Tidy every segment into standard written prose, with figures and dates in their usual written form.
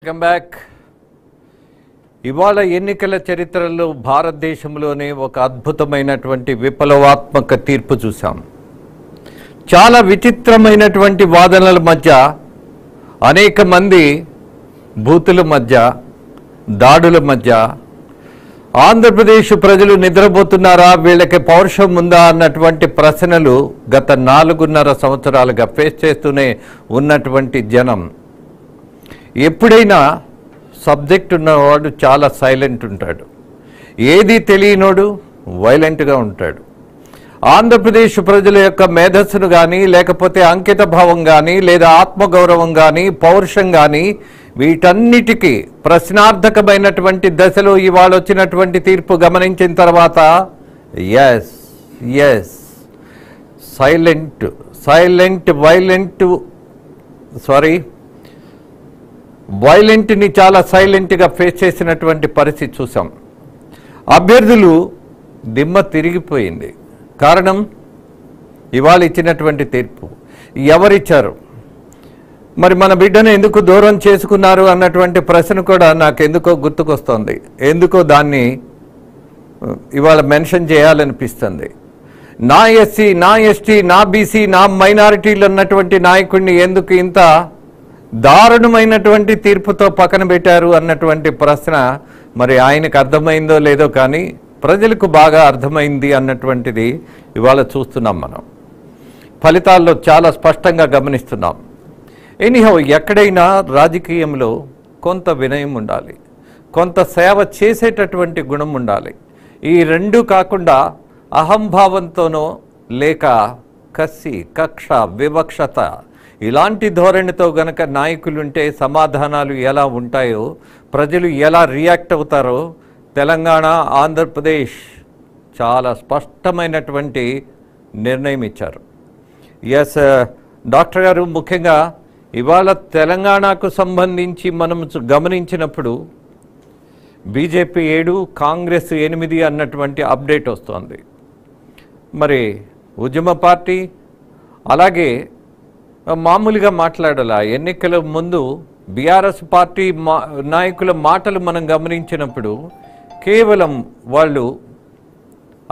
Welcome back. ఇవాళ ఎన్నికల చరిత్రలో భారతదేశంలోనే ఒక అద్భుతమైనటువంటి విప్లవాత్మక తీర్పు చూసాం. చాలా విచిత్రమైనటువంటి వాదనల మధ్య, అనేక మంది బూతుల మధ్య, దాడుల మధ్య ఆంధ్రప్రదేశ్ ప్రజలు నిద్రపోతున్నారా, వీళ్ళకి పౌరుషం ఉందా అన్నటువంటి ప్రశ్నలు గత 4.5 సంవత్సరాలుగా ఫేస్ చేస్తూనే ఉన్నటువంటి జనం. ఎప్పుడైనా సబ్జెక్ట్ ఉన్నవాడు చాలా సైలెంట్ ఉంటాడు, ఏది తెలియనోడు వైలెంట్గా ఉంటాడు. ఆంధ్రప్రదేశ్ ప్రజల యొక్క మేధస్సును కానీ, లేకపోతే అంకిత భావం కానీ, లేదా ఆత్మగౌరవం కానీ, పౌరుషం కానీ, వీటన్నిటికీ ప్రశ్నార్థకమైనటువంటి దశలో ఇవాళ వచ్చినటువంటి తీర్పు గమనించిన తర్వాత ఎస్ వైలెంట్ని చాలా సైలెంట్గా ఫేస్ చేసినటువంటి పరిస్థితి చూసాం. అభ్యర్థులు దిమ్మ తిరిగిపోయింది. కారణం ఇవాళ ఇచ్చినటువంటి తీర్పు. ఎవరిచ్చారు, మరి మన బిడ్డను ఎందుకు దూరం చేసుకున్నారు అన్నటువంటి ప్రశ్న కూడా నాకు ఎందుకో గుర్తుకొస్తుంది. ఎందుకో దాన్ని ఇవాళ మెన్షన్ చేయాలనిపిస్తుంది. నా ఎస్సీ, నా ఎస్టీ, నా బీసీ, నా మైనారిటీలు అన్నటువంటి నాయకుడిని ఎందుకు ఇంత దారుణమైనటువంటి తీర్పుతో పక్కన పెట్టారు అన్నటువంటి ప్రశ్న మరి ఆయనకు అర్థమైందో లేదో కానీ ప్రజలకు బాగా అర్థమైంది అన్నటువంటిది ఇవాళ చూస్తున్నాం. మనం ఫలితాల్లో చాలా స్పష్టంగా గమనిస్తున్నాం. ఎనీహౌ, ఎక్కడైనా రాజకీయంలో కొంత వినయం ఉండాలి, కొంత సేవ చేసేటటువంటి గుణం ఉండాలి. ఈ రెండు కాకుండా అహంభావంతోనో లేక కసి, కక్ష, వివక్షత ఇలాంటి ధోరణితో గనక నాయకులుంటే సమాధానాలు ఎలా ఉంటాయో, ప్రజలు ఎలా రియాక్ట్ అవుతారో తెలంగాణ, ఆంధ్రప్రదేశ్ చాలా స్పష్టమైనటువంటి నిర్ణయం ఇచ్చారు. ఎస్ డాక్టర్ గారు, ముఖ్యంగా ఇవాళ తెలంగాణకు సంబంధించి మనం గమనించినప్పుడు బీజేపీ 7, కాంగ్రెస్ 8 అన్నటువంటి అప్డేట్ వస్తోంది. మరి ఉద్యమ పార్టీ అలాగే మామూలుగా మాట్లాడాల. ఎన్నికల ముందు బీఆర్ఎస్ పార్టీ నాయకుల మాటలు మనం గమనించినప్పుడు కేవలం వాళ్ళు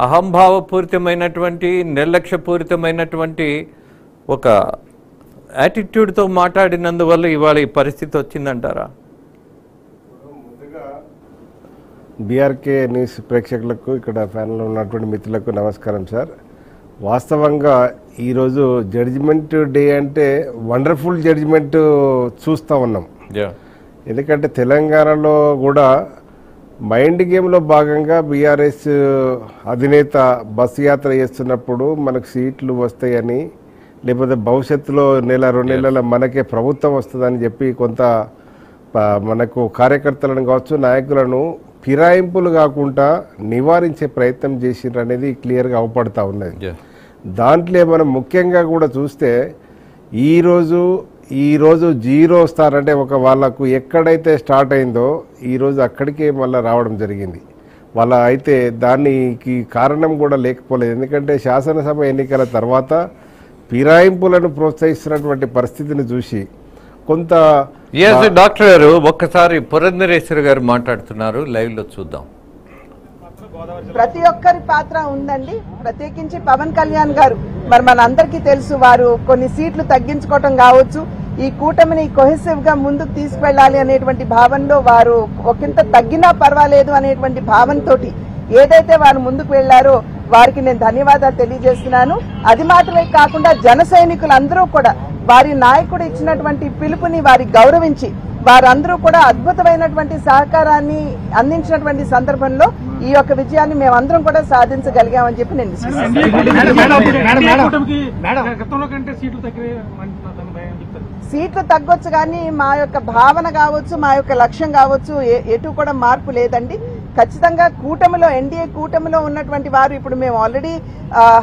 అహంభావపూరితమైనటువంటి, నిర్లక్ష్యపూరితమైనటువంటి ఒక యాటిట్యూడ్తో మాట్లాడినందువల్ల ఇవాళ ఈ పరిస్థితి వచ్చిందంటారా? బీఆర్కే న్యూస్ ప్రేక్షకులకు, ఇక్కడ ప్యానెల్లో ఉన్నటువంటి మిత్రులకు నమస్కారం సార్. వాస్తవంగా ఈరోజు జడ్జిమెంట్ డే అంటే వండర్ఫుల్ జడ్జిమెంట్ చూస్తూ ఉన్నాం. ఎందుకంటే తెలంగాణలో కూడా మైండ్ గేమ్లో భాగంగా బీఆర్ఎస్ అధినేత బస్సు యాత్ర చేస్తున్నప్పుడు మనకు సీట్లు వస్తాయని, లేకపోతే భవిష్యత్తులో 1-2 నెలల మనకే ప్రభుత్వం వస్తుందని చెప్పి కొంత మనకు కార్యకర్తలను కావచ్చు, నాయకులను ఫిరాయింపులు కాకుండా నివారించే ప్రయత్నం చేసిండ్రు అనేది క్లియర్గా అవపడతా ఉన్నది. దాంట్లో మనం ముఖ్యంగా కూడా చూస్తే ఈరోజు 0 స్టార్ అంటే ఒక వాళ్ళకు ఎక్కడైతే స్టార్ట్ అయిందో ఈరోజు అక్కడికే మళ్ళీ రావడం జరిగింది. వాళ్ళ అయితే దానికి కారణం కూడా లేకపోలేదు. ఎందుకంటే శాసనసభ ఎన్నికల తర్వాత ఫిరాయింపులను ప్రోత్సహిస్తున్నటువంటి పరిస్థితిని చూసి కొంత డాక్టర్ గారు ఒక్కసారి పురంధరేశ్వరి గారు మాట్లాడుతున్నారు, లైవ్ లో చూద్దాం. ప్రతి ఒక్కరి పాత్ర ఉందండి, ప్రత్యేకించి పవన్ కళ్యాణ్ గారు. మరి మనందరికీ తెలుసు, వారు కొన్ని సీట్లు తగ్గించుకోవటం కావచ్చు, ఈ కూటమిని కొహెసివ్ గా ముందుకు తీసుకెళ్లాలి అనేటువంటి భావనలో వారు ఒకంత తగ్గినా పర్వాలేదు అనేటువంటి భావనతోటి ఏదైతే వారు ముందుకు వెళ్లారో వారికి నేను ధన్యవాదాలు తెలియజేస్తున్నాను. అది మాత్రమే కాకుండా జన సైనికులందరూ కూడా వారి నాయకుడు ఇచ్చినటువంటి పిలుపుని వారి గౌరవించి వారందరూ కూడా అద్భుతమైనటువంటి సహకారాన్ని అందించినటువంటి సందర్భంలో ఈ యొక్క విజయాన్ని మేమందరం కూడా సాధించగలిగామని చెప్పి నేను సీట్లు తగ్గొచ్చు కానీ మా యొక్క భావన కావచ్చు, మా యొక్క లక్ష్యం కావచ్చు, ఎటు కూడా మార్పు లేదండి. ఖచ్చితంగా కూటమిలో, ఎన్డీఏ కూటమిలో ఉన్నటువంటి వారు ఇప్పుడు మేము ఆల్రెడీ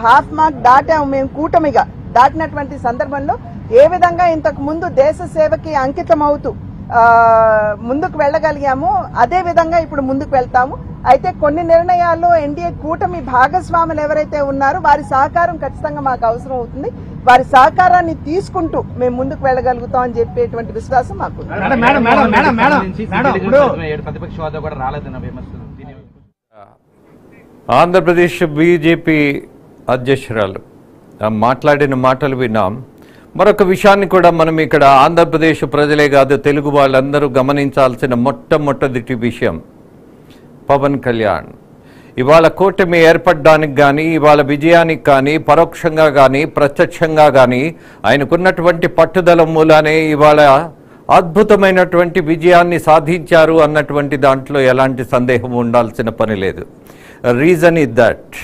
హాఫ్ మార్క్ దాటాము. మేము కూటమిగా దాటినటువంటి సందర్భంలో ఏ విధంగా ఇంతకు ముందు దేశ సేవకి అంకితం అవుతూ ముందుకు వెళ్ళగలిగాము, అదే విధంగా ఇప్పుడు ముందుకు వెళ్తాము. అయితే కొన్ని నిర్ణయాల్లో ఎన్డీఏ కూటమి భాగస్వాములు ఎవరైతే ఉన్నారో వారి సహకారం ఖచ్చితంగా మాకు అవసరం అవుతుంది. వారి సహకారాన్ని తీసుకుంటూ మేము ముందుకు వెళ్ళగలుగుతాం అని చెప్పేటువంటి విశ్వాసం మాకు. ఆంధ్రప్రదేశ్ బీజేపీ అధ్యక్షురాలు మాట్లాడిన మాటలు విన్నాం. మరొక విషయాన్ని కూడా మనం ఇక్కడ ఆంధ్రప్రదేశ్ ప్రజలే కాదు తెలుగు వాళ్ళందరూ గమనించాల్సిన మొట్టమొదటి విషయం, పవన్ కళ్యాణ్ ఇవాళ కూటమి ఏర్పడడానికి కానీ, ఇవాళ విజయానికి కానీ, పరోక్షంగా కానీ ప్రత్యక్షంగా కానీ ఆయనకున్నటువంటి పట్టుదల మూలానే ఇవాళ అద్భుతమైనటువంటి విజయాన్ని సాధించారు అన్నటువంటి దాంట్లో ఎలాంటి సందేహం ఉండాల్సిన పని లేదు. రీజన్ ఇస్ దట్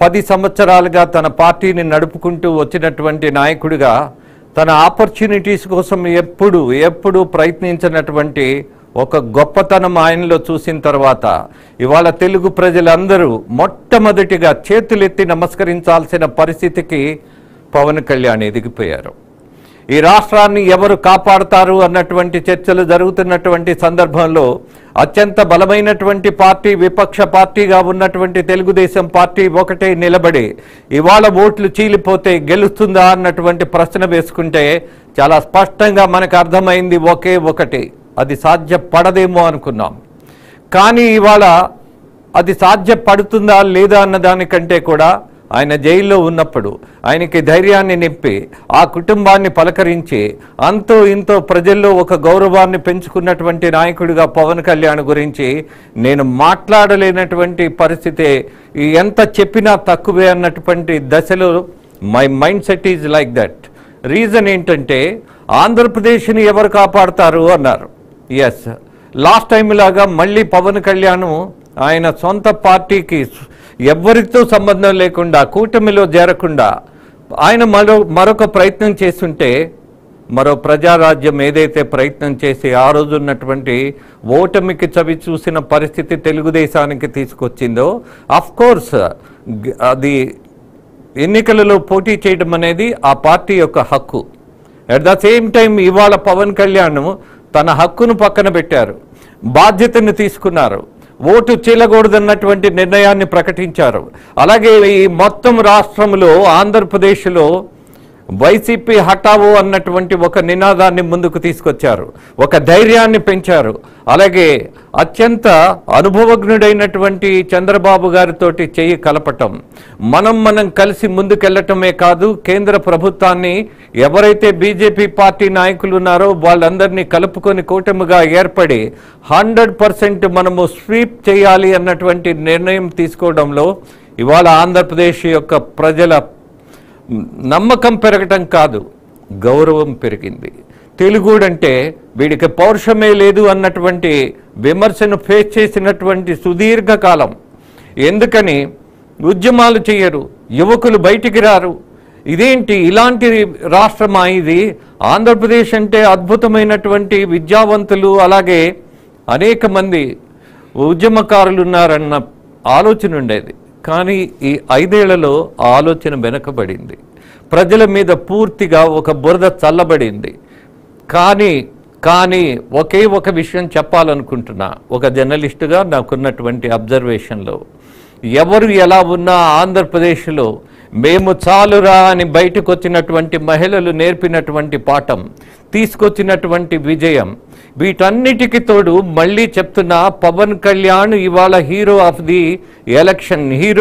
10 సంవత్సరాలుగా తన పార్టీని నడుపుకుంటూ వచ్చినటువంటి నాయకుడిగా తన ఆపర్చునిటీస్ కోసం ఎప్పుడు ప్రయత్నించినటువంటి ఒక గొప్పతనం ఆయనలో చూసిన తర్వాత ఇవాళ తెలుగు ప్రజలందరూ మొట్టమొదటిగా చేతులెత్తి నమస్కరించాల్సిన పరిస్థితికి పవన్ కళ్యాణ్ ఎదిగిపోయారు. ఈ రాష్ట్రాన్ని ఎవరు కాపాడుతారు అన్నటువంటి చర్చలు జరుగుతున్నటువంటి సందర్భంలో అత్యంత బలమైనటువంటి పార్టీ, విపక్ష పార్టీగా ఉన్నటువంటి తెలుగుదేశం పార్టీ ఒకటే నిలబడి ఇవాళ ఓట్లు చీలిపోతే గెలుస్తుందా అన్నటువంటి ప్రశ్న వేసుకుంటే చాలా స్పష్టంగా మనకు అర్థమైంది ఒకే ఒకటి, అది సాధ్యపడదేమో అనుకున్నాం. కానీ ఇవాళ అది సాధ్యపడుతుందా లేదా అన్న దానికంటే కూడా ఆయన జైల్లో ఉన్నప్పుడు ఆయనకి ధైర్యాన్ని నింపి ఆ కుటుంబాన్ని పలకరించి అంతో ఇంతో ప్రజల్లో ఒక గౌరవాన్ని పెంచుకున్నటువంటి నాయకుడిగా పవన్ కళ్యాణ్ గురించి నేను మాట్లాడలేనటువంటి పరిస్థితే. ఎంత చెప్పినా తక్కువే అన్నటువంటి దశలో my mind set is like that. Reason ఏంటంటే ఆంధ్రప్రదేశ్ని ఎవరు కాపాడుతారు అన్నారు. ఎస్, లాస్ట్ టైం లాగా మళ్ళీ పవన్ కళ్యాణ్ ఆయన సొంత పార్టీకి ఎవరితో సంబంధం లేకుండా కూటమిలో చేరకుండా ఆయన మరొక ప్రయత్నం చేస్తుంటే, మరో ప్రజారాజ్యం ఏదైతే ప్రయత్నం చేసి ఆ రోజు ఉన్నటువంటి ఓటమికి చవి చూసిన పరిస్థితి తెలుగుదేశానికి తీసుకొచ్చిందో, అఫ్ కోర్స్ అది ఎన్నికలలో పోటీ చేయడం అనేది ఆ పార్టీ యొక్క హక్కు. అట్ ద సేమ్ టైం ఇవాళ పవన్ కళ్యాణ్ తన హక్కును పక్కన పెట్టారు, బాధ్యతను తీసుకున్నారు, ఓటు చీలకూడదన్నటువంటి నిర్ణయాన్ని ప్రకటించారు. అలాగే ఈ మొత్తం రాష్ట్రంలో ఆంధ్రప్రదేశ్లో వైసీపీ హఠావో అన్నటువంటి ఒక నినాదాన్ని ముందుకు తీసుకొచ్చారు, ఒక ధైర్యాన్ని పెంచారు. అలాగే అత్యంత అనుభవజ్ఞుడైనటువంటి చంద్రబాబు గారితోటి చేయి కలపటం, మనం కలిసి ముందుకెళ్లటమే కాదు, కేంద్ర ప్రభుత్వాన్ని ఎవరైతే బీజేపీ పార్టీ నాయకులు ఉన్నారో వాళ్ళందరినీ కలుపుకొని కూటమిగా ఏర్పడి 100% మనము స్వీప్ చేయాలి అన్నటువంటి నిర్ణయం తీసుకోవడంలో ఇవాళ ఆంధ్రప్రదేశ్ యొక్క ప్రజల నమ్మకం పెరగటం కాదు, గౌరవం పెరిగింది. తెలుగుడంటే వీడికి పౌరుషమే లేదు అన్నటువంటి విమర్శను ఫేస్ చేసినటువంటి సుదీర్ఘకాలం. ఎందుకని ఉద్యమాలు చేయరు, యువకులు బయటికి రారు, ఇదేంటి ఇలాంటి రాష్ట్రమా ఇది? ఆంధ్రప్రదేశ్ అంటే అద్భుతమైనటువంటి విద్యావంతులు అలాగే అనేక మంది ఉద్యమకారులు ఉన్నారన్న ఆలోచన ఉండేది. కానీ ఈ 5 ఏళ్లలో ఆ ఆలోచన వెనకబడింది, ప్రజల మీద పూర్తిగా ఒక బురద చల్లబడింది. కానీ ఒకే ఒక విషయం చెప్పాలనుకుంటున్నా, ఒక జర్నలిస్టుగా నాకున్నటువంటి అబ్జర్వేషన్లో, ఎవరు ఎలా ఉన్నా ఆంధ్రప్రదేశ్లో మేము చాలురా అని బయటకు వచ్చినటువంటి మహిళలు నేర్పినటువంటి పాఠం, తీసుకొచ్చినటువంటి విజయం, వీటన్నిటికీ తోడు మళ్ళీ చెప్తున్నా పవన్ కళ్యాణ్ ఇవాళ hero of the election, hero